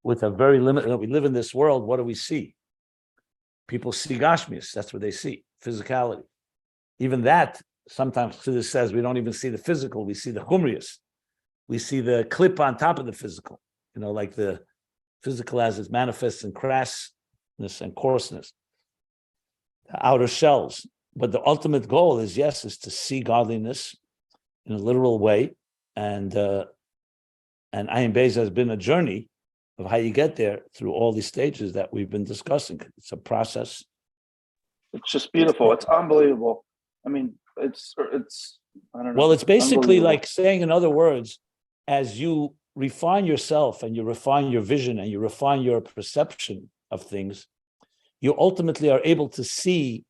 with a very limited, we live in this world, what do we see? People see Gashmias, that's what they see, physicality. Even that, sometimes Chassidus says we don't even see the physical, we see the Humrius. We see the clip on top of the physical, like the physical as it manifests in crassness and coarseness, the outer shells. But the ultimate goal is to see godliness in a literal way, and Ayin Beis has been a journey of how you get there through all these stages that we've been discussing. It's a process. It's just beautiful. It's unbelievable. I mean, it's I don't know. Well, it's basically unbelievable. like saying, in other words, as you refine yourself and you refine your vision and you refine your perception of things, you ultimately are able to see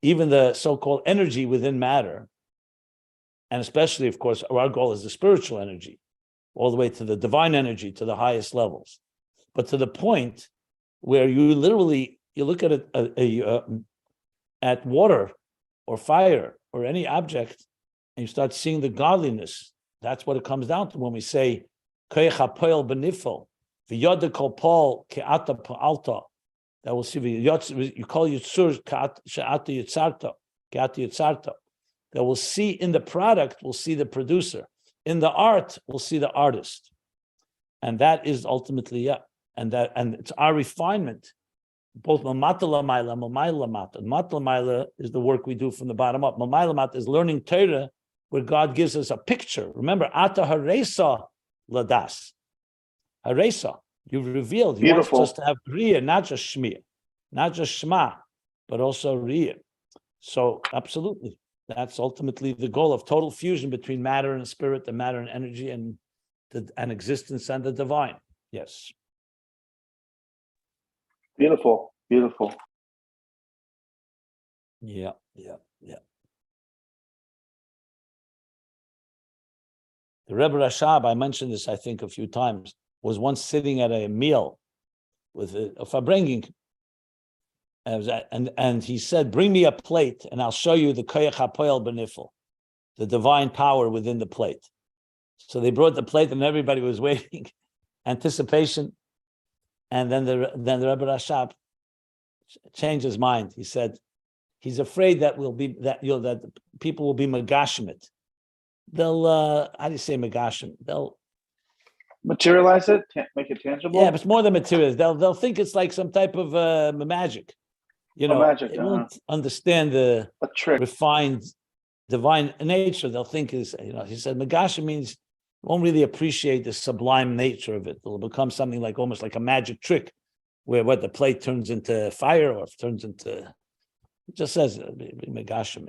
even the so-called energy within matter. And especially, of course, our goal is the spiritual energy, all the way to the divine energy, to the highest levels. But to the point where you literally, you look at at water or fire or any object, and you start seeing the godliness. That's what it comes down to when we say, that will see you call Yitzur that will see in the product, we'll see the producer. In the art, we'll see the artist. And that is ultimately, and it's our refinement. Both mamata lamaila, mamayla lamata. Mamata lamaila is the work we do from the bottom up. Mamayla lamata is learning Torah, where God gives us a picture. Remember, ata haresa ladas. Haresa, you've revealed. He wants us to have riyah, not just shmiyah, not just shema, but also riyah. So absolutely, that's ultimately the goal of total fusion between matter and spirit, the matter and energy, and existence and the divine. Yes. Beautiful, beautiful. Yeah. The Rebbe Rashab, I mentioned this, I think, a few times, was once sitting at a meal with a Farbrengen, and he said, "Bring me a plate, and I'll show you the koyach hapoel benifel, the divine power within the plate." So they brought the plate, and everybody was waiting, anticipation. And then the Rebbe Rashab changed his mind. He said, he's afraid that that people will be megashimit. They'll how do you say megashim? They'll materialize it, make it tangible. Yeah, but it's more than materials. They'll think it's like some type of magic. Magic. They won't understand the trick. Refined divine nature. They'll think is, he said megashim means won't really appreciate the sublime nature of it. It'll become something like almost like a magic trick, where what the plate turns into fire or turns into. It just says megashim.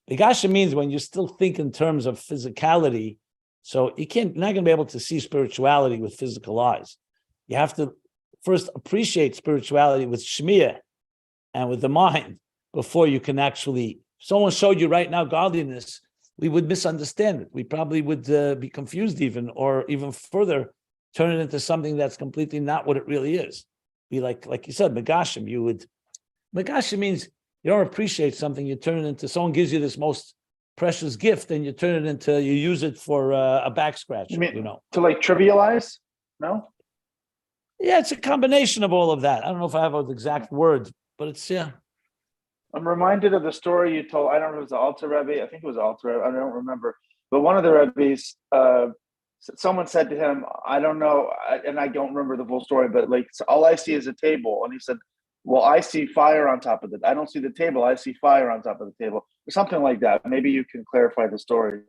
Megashim means when you still think in terms of physicality. So you're not going to be able to see spirituality with physical eyes. You have to first appreciate spirituality with shmiyah and with the mind before you can actually. If someone showed you right now godliness, we would misunderstand it. We probably would be confused even, or even further, turn it into something that's completely not what it really is. Be like you said, megashim. Megashim means you don't appreciate something. You turn it into, someone gives you this most precious gift, and you turn it into, you use it for a back scratch. To like trivialize? No. Yeah, it's a combination of all of that. I don't know if I have an exact word, but it's I'm reminded of the story you told. I don't know if it was the Alter Rebbe. I think it was Alter Rebbe. I don't remember. But one of the Rebbes, someone said to him, I don't know, and I don't remember the full story, but like, so all I see is a table. And he said, well, I see fire on top of it. I don't see the table. I see fire on top of the table, or something like that. Maybe you can clarify the story.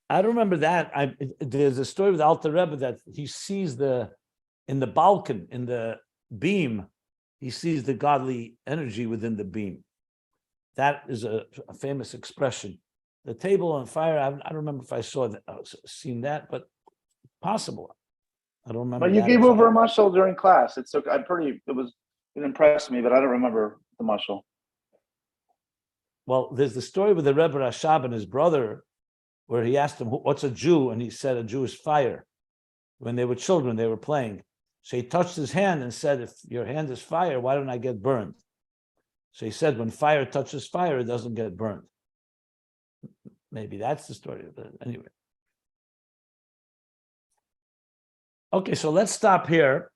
I don't remember that. There's a story with Alter Rebbe that he sees in the balcony, in the beam, he sees the godly energy within the beam. That is a famous expression. The table on fire, I don't remember if I seen that, but possible. I don't remember. But you gave over a mashal during class. It impressed me, but I don't remember the mashal. Well, there's the story with the Rebbe Rashab and his brother, where he asked him, what's a Jew? And he said, a Jew is fire. When they were children, they were playing. So he touched his hand and said, if your hand is fire, why don't I get burned? So he said, when fire touches fire, it doesn't get burned. Maybe that's the story of it. Anyway. Okay, so let's stop here.